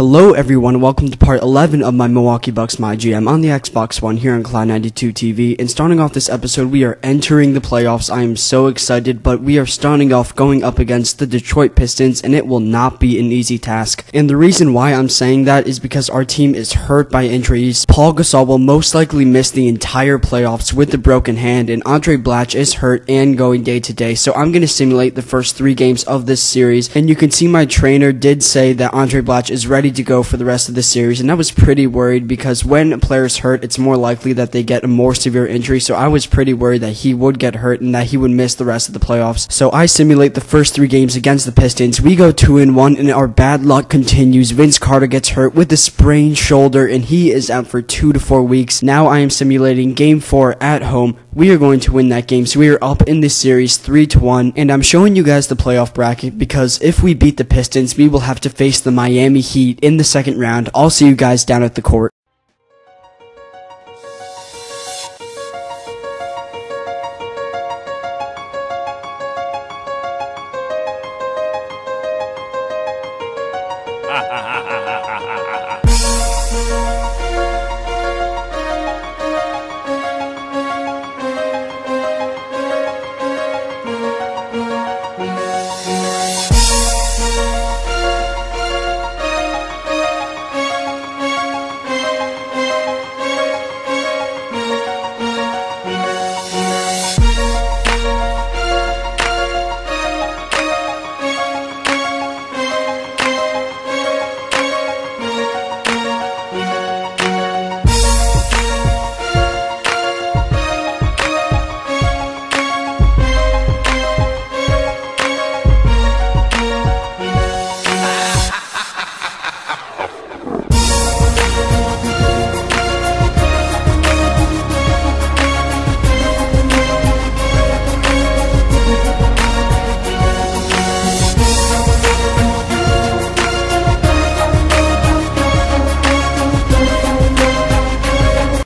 Hello everyone, welcome to part 11 of my Milwaukee Bucks MyGM on the Xbox One here on Cloud92 TV. And starting off this episode, we are entering the playoffs. I am so excited, but we are starting off going up against the Detroit Pistons, and it will not be an easy task. And the reason why I'm saying that is because our team is hurt by injuries. Paul Gasol will most likely miss the entire playoffs with a broken hand, and Andre Blatch is hurt and going day to day. So I'm going to simulate the first 3 games of this series, and you can see my trainer did say that Andre Blatch is ready to go for the rest of the series, and I was pretty worried because when players hurt, it's more likely that they get a more severe injury. So I was pretty worried that he would get hurt and that he would miss the rest of the playoffs. So I simulate the first 3 games against the Pistons. We go 2-1 and our bad luck continues. Vince Carter gets hurt with a sprained shoulder and he is out for 2 to 4 weeks. Now I am simulating game 4 at home. We are going to win that game, so we are up in this series 3-1, and I'm showing you guys the playoff bracket because if we beat the Pistons, we will have to face the Miami Heat in the second round. I'll see you guys down at the court.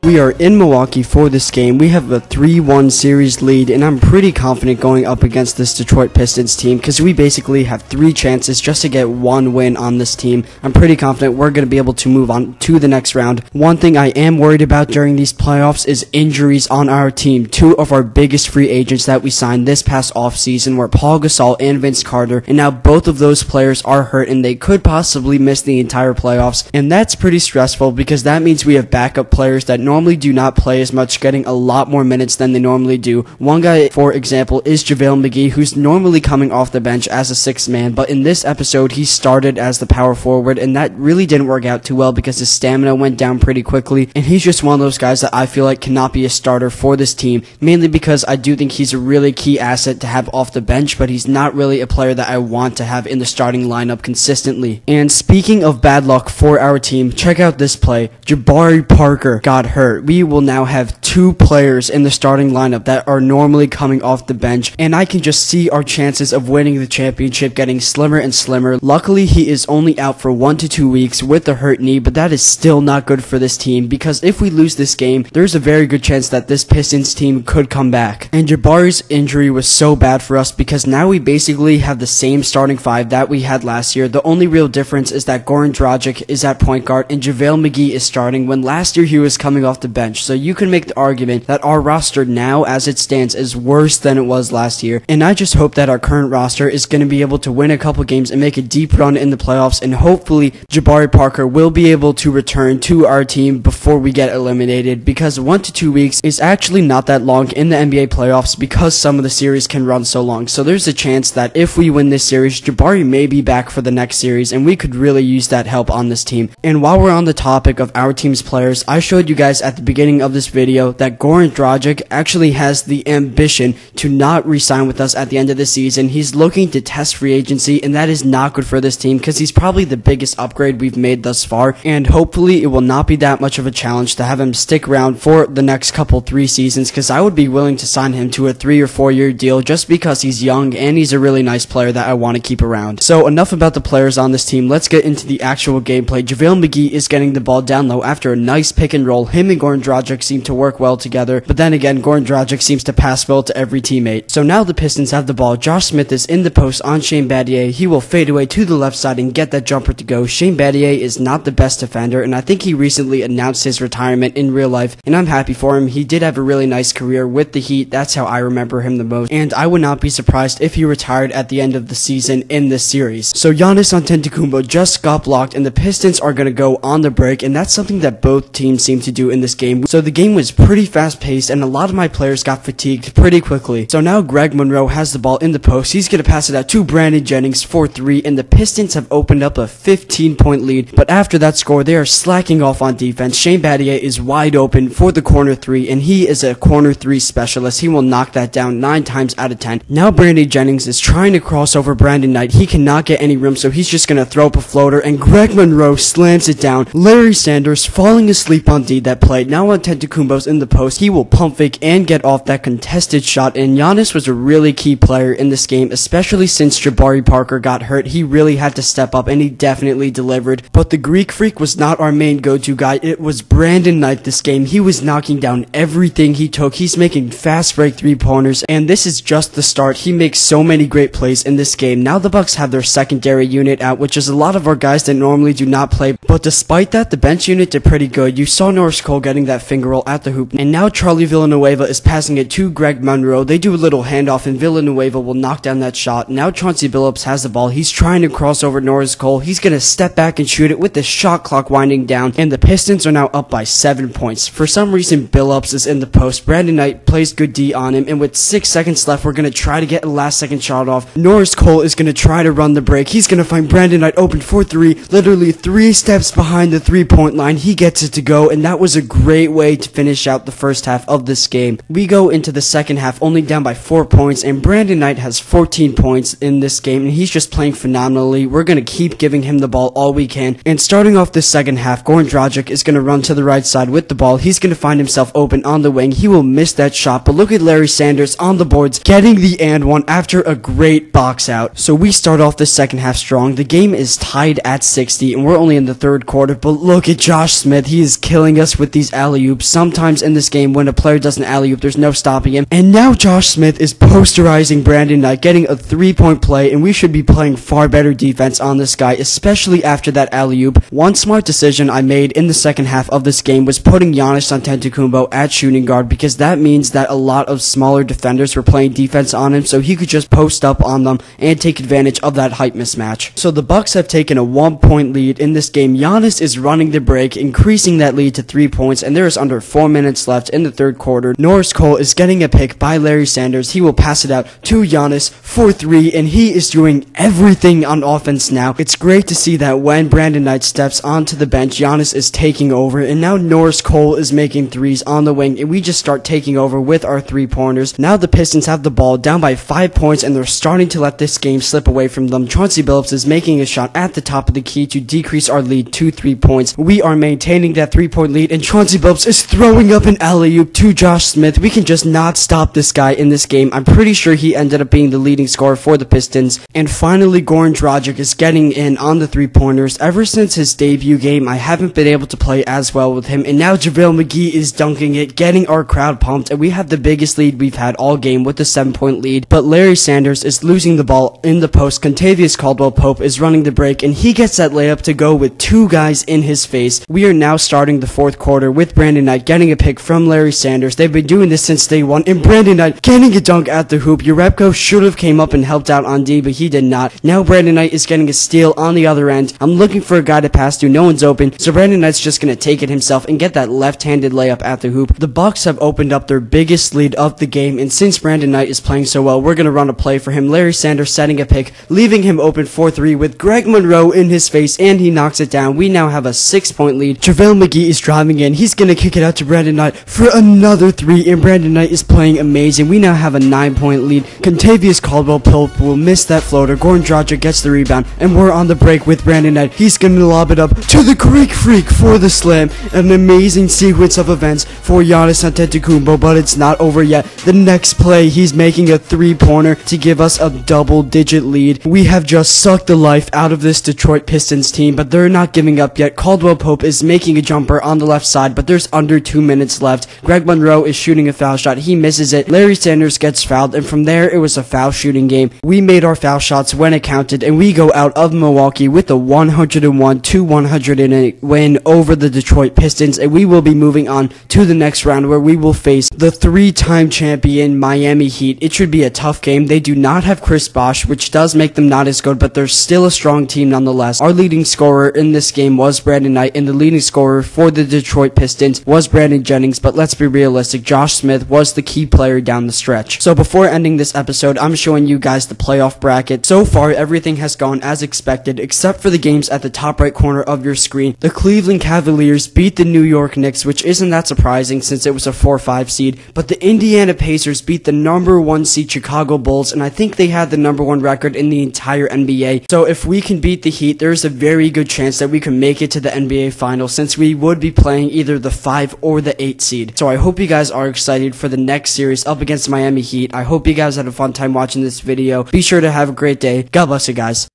We are in Milwaukee for this game. We have a 3-1 series lead, and I'm pretty confident going up against this Detroit Pistons team because we basically have 3 chances just to get 1 win on this team. I'm pretty confident we're going to be able to move on to the next round. One thing I am worried about during these playoffs is injuries on our team. 2 of our biggest free agents that we signed this past offseason were Paul Gasol and Vince Carter, and now both of those players are hurt and they could possibly miss the entire playoffs, and that's pretty stressful because that means we have backup players that normally do not play as much, getting a lot more minutes than they normally do. One guy, for example, is JaVale McGee, who's normally coming off the bench as a 6th man, but in this episode, he started as the power forward, and that really didn't work out too well because his stamina went down pretty quickly, and he's just one of those guys that I feel like cannot be a starter for this team, mainly because I do think he's a really key asset to have off the bench, but he's not really a player that I want to have in the starting lineup consistently. And speaking of bad luck for our team, check out this play. Jabari Parker got hurt. We will now have 2 players in the starting lineup that are normally coming off the bench, and I can just see our chances of winning the championship getting slimmer and slimmer. Luckily, he is only out for 1 to 2 weeks with a hurt knee, but that is still not good for this team because if we lose this game, there's a very good chance that this Pistons team could come back. And Jabari's injury was so bad for us because now we basically have the same starting 5 that we had last year. The only real difference is that Goran Dragic is at point guard and JaVale McGee is starting when last year he was coming off the bench. So you can make the argument that our roster now as it stands is worse than it was last year, and I just hope that our current roster is going to be able to win a couple games and make a deep run in the playoffs, and hopefully Jabari Parker will be able to return to our team before we get eliminated, because 1 to 2 weeks is actually not that long in the NBA playoffs because some of the series can run so long. So there's a chance that if we win this series, Jabari may be back for the next series, and we could really use that help on this team. And while we're on the topic of our team's players, I showed you guys at the beginning of this video that Goran Dragic actually has the ambition to not re-sign with us at the end of the season. He's looking to test free agency, and that is not good for this team because he's probably the biggest upgrade we've made thus far, and hopefully it will not be that much of a challenge to have him stick around for the next couple 3 seasons, because I would be willing to sign him to a 3 or 4 year deal just because he's young and he's a really nice player that I want to keep around. So enough about the players on this team, let's get into the actual gameplay. JaVale McGee is getting the ball down low after a nice pick and roll. Him him and Goran Dragic seem to work well together, but then again, Goran Dragic seems to pass well to every teammate. So now the Pistons have the ball. Josh Smith is in the post on Shane Battier. He will fade away to the left side and get that jumper to go. Shane Battier is not the best defender, and I think he recently announced his retirement in real life, and I'm happy for him. He did have a really nice career with the Heat. That's how I remember him the most, and I would not be surprised if he retired at the end of the season in this series. So Giannis Antetokounmpo just got blocked, and the Pistons are going to go on the break, and that's something that both teams seem to do in this game. So the game was pretty fast-paced, and a lot of my players got fatigued pretty quickly. So now Greg Monroe has the ball in the post. He's going to pass it out to Brandon Jennings for 3, and the Pistons have opened up a 15-point lead, but after that score, they are slacking off on defense. Shane Battier is wide open for the corner 3, and he is a corner 3 specialist. He will knock that down 9 times out of 10. Now Brandon Jennings is trying to cross over Brandon Knight. He cannot get any room, so he's just going to throw up a floater, and Greg Monroe slams it down. Larry Sanders falling asleep on D that play. Now Antetokounmpo's in the post. He will pump fake and get off that contested shot, and Giannis was a really key player in this game, especially since Jabari Parker got hurt. He really had to step up, and he definitely delivered. But the Greek Freak was not our main go-to guy. It was Brandon Knight this game. He was knocking down everything he took. He's making fast break 3-pointers, and this is just the start. He makes so many great plays in this game. Now the Bucks have their secondary unit out, which is a lot of our guys that normally do not play, but despite that, the bench unit did pretty good. You saw Norris Cole getting that finger roll at the hoop, and now Charlie Villanueva is passing it to Greg Monroe. They do a little handoff, and Villanueva will knock down that shot. Now Chauncey Billups has the ball. He's trying to cross over Norris Cole. He's going to step back and shoot it with the shot clock winding down, and the Pistons are now up by 7 points. For some reason, Billups is in the post. Brandon Knight plays good D on him, and with 6 seconds left, we're going to try to get a last-second shot off. Norris Cole is going to try to run the break. He's going to find Brandon Knight open for 3, literally 3 steps behind the 3-point line. He gets it to go, and that was a great way to finish out the first half of this game. We go into the second half only down by 4 points, and Brandon Knight has 14 points in this game, and he's just playing phenomenally. We're going to keep giving him the ball all we can, and starting off this second half, Goran Dragic is going to run to the right side with the ball. He's going to find himself open on the wing. He will miss that shot, but look at Larry Sanders on the boards, getting the and one after a great box out. So we start off the second half strong. The game is tied at 60, and we're only in the third quarter, but look at Josh Smith. He is killing us with these alley-oops. Sometimes in this game, when a player does an alley-oop, there's no stopping him. And now Josh Smith is posterizing Brandon Knight, getting a 3-point play, and we should be playing far better defense on this guy, especially after that alley-oop. One smart decision I made in the second half of this game was putting Giannis Antetokounmpo at shooting guard, because that means that a lot of smaller defenders were playing defense on him, so he could just post up on them and take advantage of that height mismatch. So the Bucks have taken a 1-point lead in this game. Giannis is running the break, increasing that lead to 3 points, and there is under 4 minutes left in the third quarter. Norris Cole is getting a pick by Larry Sanders. He will pass it out to Giannis for 3, and he is doing everything on offense now. It's great to see that when Brandon Knight steps onto the bench, Giannis is taking over, and now Norris Cole is making 3s on the wing, and we just start taking over with our 3-pointers. Now the Pistons have the ball down by 5 points, and they're starting to let this game slip away from them. Chauncey Billups is making a shot at the top of the key to decrease our lead to 3 points. We are maintaining that 3-point lead, and Chauncey Billups is throwing up an alley-oop to Josh Smith. We can just not stop this guy in this game. I'm pretty sure he ended up being the leading scorer for the Pistons. And finally, Goran Dragic is getting in on the 3-pointers. Ever since his debut game, I haven't been able to play as well with him, and now JaVale McGee is dunking it, getting our crowd pumped, and we have the biggest lead we've had all game with a 7-point lead. But Larry Sanders is losing the ball in the post. Contavious Caldwell-Pope is running the break, and he gets that layup to go with 2 guys in his face. We are now starting the fourth quarter with Brandon Knight getting a pick from Larry Sanders. They've been doing this since day one, and Brandon Knight getting a dunk at the hoop. Urepko should have came up and helped out on D, but he did not. Now Brandon Knight is getting a steal on the other end. I'm looking for a guy to pass to. No one's open, so Brandon Knight's just going to take it himself and get that left-handed layup at the hoop. The Bucks have opened up their biggest lead of the game, and since Brandon Knight is playing so well, we're going to run a play for him. Larry Sanders setting a pick, leaving him open for 3 with Greg Monroe in his face, and he knocks it down. We now have a 6-point lead. JaVale McGee is driving in. He's going to kick it out to Brandon Knight for another 3, and Brandon Knight is playing amazing. We now have a 9-point lead. Contavious Caldwell-Pope will miss that floater. Goran Dragic gets the rebound, and we're on the break with Brandon Knight. He's going to lob it up to the Greek Freak for the slam. An amazing sequence of events for Giannis Antetokounmpo, but it's not over yet. The next play, he's making a 3-pointer to give us a double-digit lead. We have just sucked the life out of this Detroit Pistons team, but they're not giving up yet. Caldwell-Pope is making a jumper on the left side. side, but there's under 2 minutes left. Greg Monroe is shooting a foul shot. He misses it. Larry Sanders gets fouled, and from there, it was a foul shooting game. We made our foul shots when it counted, and we go out of Milwaukee with a 101-108 win over the Detroit Pistons, and we will be moving on to the next round where we will face the 3-time champion Miami Heat. It should be a tough game. They do not have Chris Bosh, which does make them not as good, but they're still a strong team nonetheless. Our leading scorer in this game was Brandon Knight, and the leading scorer for the Detroit Pistons was Brandon Jennings, but let's be realistic, Josh Smith was the key player down the stretch. So before ending this episode, I'm showing you guys the playoff bracket. So far, everything has gone as expected, except for the games at the top right corner of your screen. The Cleveland Cavaliers beat the New York Knicks, which isn't that surprising since it was a 4-5 seed, but the Indiana Pacers beat the number 1 seed Chicago Bulls, and I think they had the number 1 record in the entire NBA. So if we can beat the Heat, there's a very good chance that we can make it to the NBA Finals, since we would be playing either the 5 or the 8 seed. So I hope you guys are excited for the next series up against Miami Heat. I hope you guys had a fun time watching this video. Be sure to have a great day. God bless you guys.